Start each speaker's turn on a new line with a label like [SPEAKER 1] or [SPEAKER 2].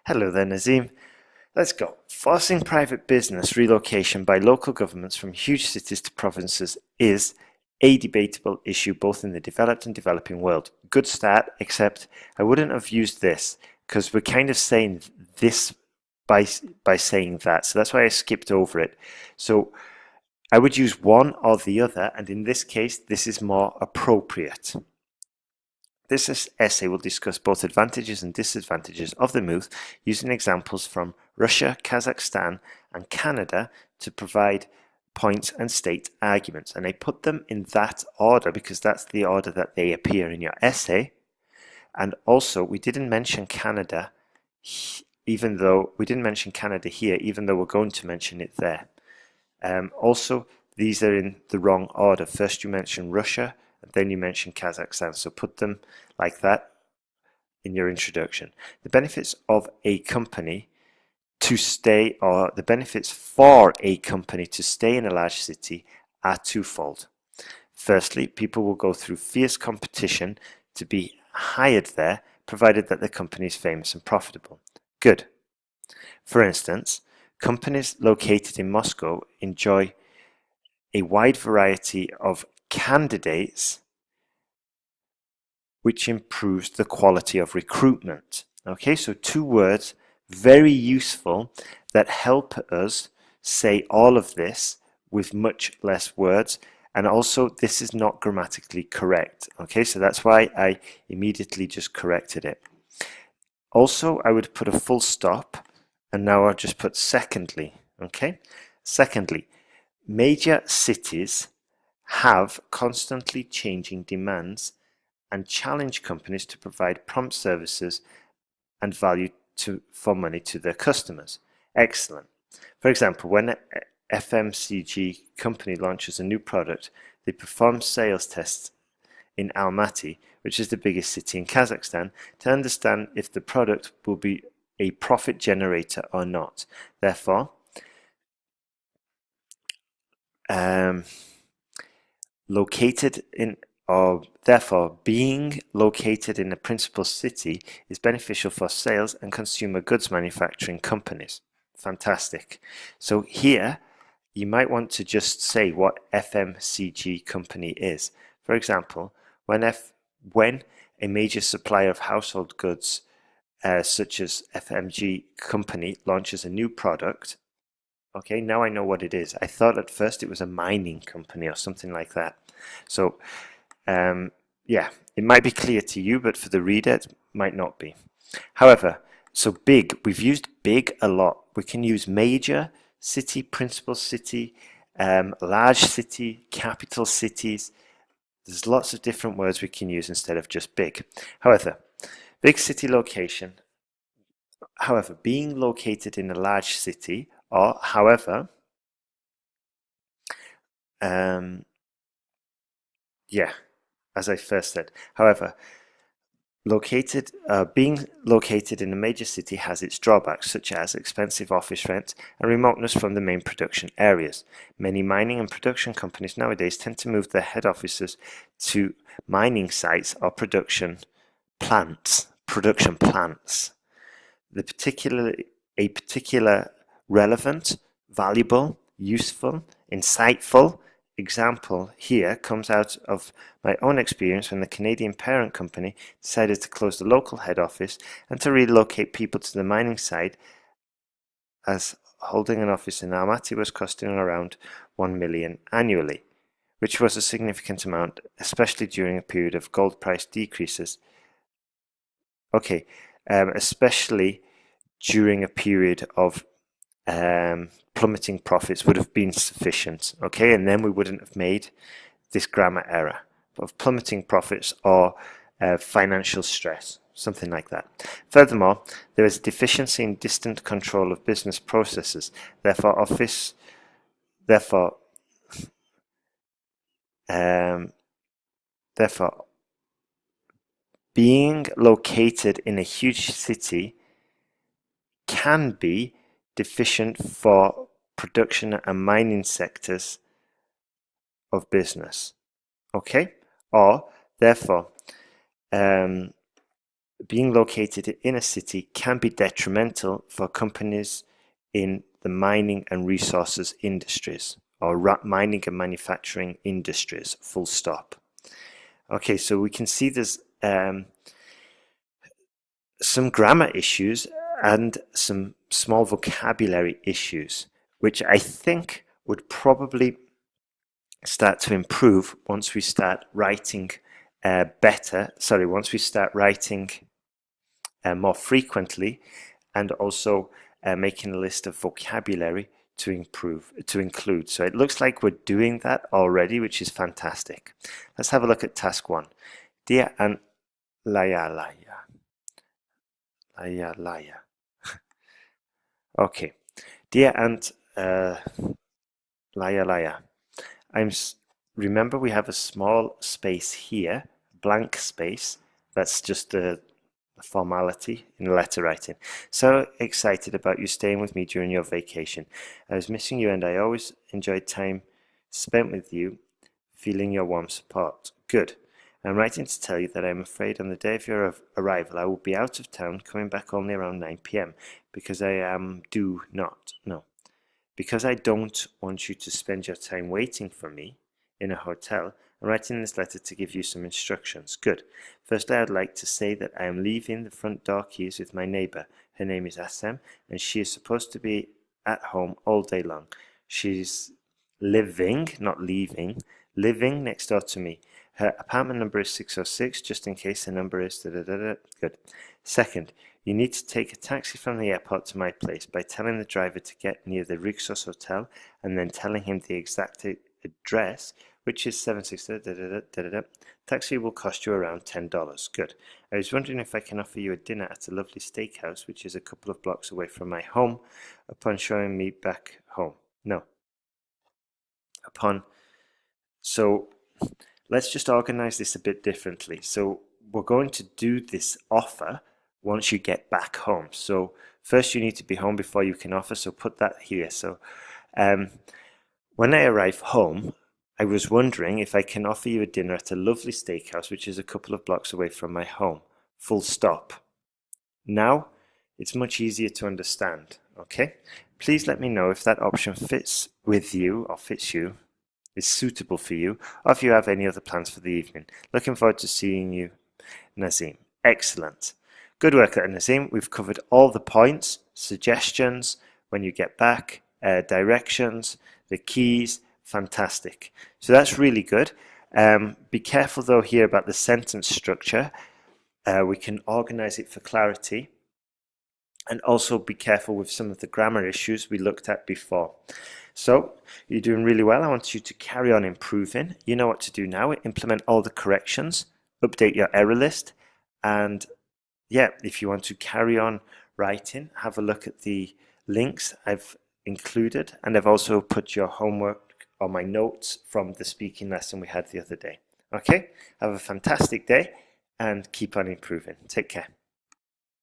[SPEAKER 1] Hello there, Nazym. Let's go. Forcing private business relocation by local governments from huge cities to provinces is a debatable issue both in the developed and developing world. Good start, except I wouldn't have used this because we're kind of saying this by saying that. So that's why I skipped over it. So I would use one or the other, and in this case, this is more appropriate. This essay will discuss both advantages and disadvantages of the move using examples from Russia, Kazakhstan, and Canada to provide points and state arguments. And I put them in that order because that's the order that they appear in your essay. And also, we didn't mention Canada, even though we didn't mention Canada here, even though we're going to mention it there. Also, these are in the wrong order. First, you mention Russia, and then you mention Kazakhstan. So put them like that in your introduction. The benefits of a company to stay, or the benefits for a company to stay in a large city are twofold. Firstly, people will go through fierce competition to be hired there, provided that the company is famous and profitable. Good. For instance, companies located in Moscow enjoy a wide variety of candidates, which improves the quality of recruitment. Okay, so two words, very useful, that help us say all of this with much less words. And also, this is not grammatically correct. Okay, so that's why I immediately just corrected it. Also, I would put a full stop, and now I'll just put secondly. Okay, secondly, major cities have constantly changing demands and challenge companies to provide prompt services and value for money to their customers. Excellent. For example, when an FMCG company launches a new product, they perform sales tests in Almaty, which is the biggest city in Kazakhstan, to understand if the product will be a profit generator or not. Therefore, being located in a principal city is beneficial for sales and consumer goods manufacturing companies. Fantastic. So here, you might want to just say what FMCG company is. For example, when a major supplier of household goods, such as FMG company, launches a new product, okay, now I know what it is. I thought at first it was a mining company or something like that. So, yeah, it might be clear to you, but for the reader, it might not be. However, so big, we've used big a lot. We can use major, city, principal city, large city, capital cities. There's lots of different words we can use instead of just big. However, big city location, however, being located in a large city, or however, yeah, as I first said. However, being located in a major city has its drawbacks, such as expensive office rent and remoteness from the main production areas. Many mining and production companies nowadays tend to move their head offices to mining sites or production plants. A particular relevant, valuable, useful, insightful example here comes out of my own experience when the Canadian parent company decided to close the local head office and to relocate people to the mining side, as holding an office in Almaty was costing around 1 million annually, which was a significant amount, especially during a period of gold price decreases. Okay, especially during a period of plummeting profits would have been sufficient, okay, and then we wouldn't have made this grammar error of plummeting profits or financial stress, something like that. Furthermore, there is a deficiency in distant control of business processes. Therefore, being located in a huge city can be deficient for production and mining sectors of business. Okay? Or, therefore, being located in a city can be detrimental for companies in the mining and resources industries, or mining and manufacturing industries, full stop. Okay, so we can see there's some grammar issues and some small vocabulary issues, which I think would probably start to improve once we start writing once we start writing more frequently, and also making a list of vocabulary to include. So it looks like we're doing that already, which is fantastic. Let's have a look at task 1. Dear Aunt Laya. Okay. Dear Aunt Laya. Remember we have a small space here, blank space. That's just a formality in letter writing. So excited about you staying with me during your vacation. I was missing you and I always enjoyed time spent with you, feeling your warm support. Good. I'm writing to tell you that I'm afraid on the day of your arrival I will be out of town, coming back only around 9 p.m. because because I don't want you to spend your time waiting for me in a hotel. I'm writing this letter to give you some instructions. Good. Firstly, I'd like to say that I am leaving the front door keys with my neighbor. Her name is Nazym, and she is supposed to be at home all day long. She's living, not leaving, living next door to me. Her apartment number is 606, just in case the number is da-da-da-da. Good. Second, you need to take a taxi from the airport to my place by telling the driver to get near the Rixos Hotel and then telling him the exact address, which is 760 da-da-da-da-da-da. Taxi will cost you around $10. Good. I was wondering if I can offer you a dinner at a lovely steakhouse, which is a couple of blocks away from my home, upon showing me back home. No. So let's just organize this a bit differently. So we're going to do this offer once you get back home. So first you need to be home before you can offer, so put that here. So when I arrive home, I was wondering if I can offer you a dinner at a lovely steakhouse, which is a couple of blocks away from my home. Full stop. Now, it's much easier to understand, okay? Please let me know if that option fits with you, or fits you, is suitable for you, or if you have any other plans for the evening. Looking forward to seeing you, Nazym. Excellent. Good work there, Nazym. We've covered all the points, suggestions, when you get back, directions, the keys. Fantastic. So that's really good. Be careful though here about the sentence structure. We can organize it for clarity. And also be careful with some of the grammar issues we looked at before. So you're doing really well. I want you to carry on improving. You know what to do now. Implement all the corrections, update your error list, and yeah, if you want to carry on writing, have a look at the links I've included, and I've also put your homework on my notes from the speaking lesson we had the other day. Okay, have a fantastic day and keep on improving. Take care.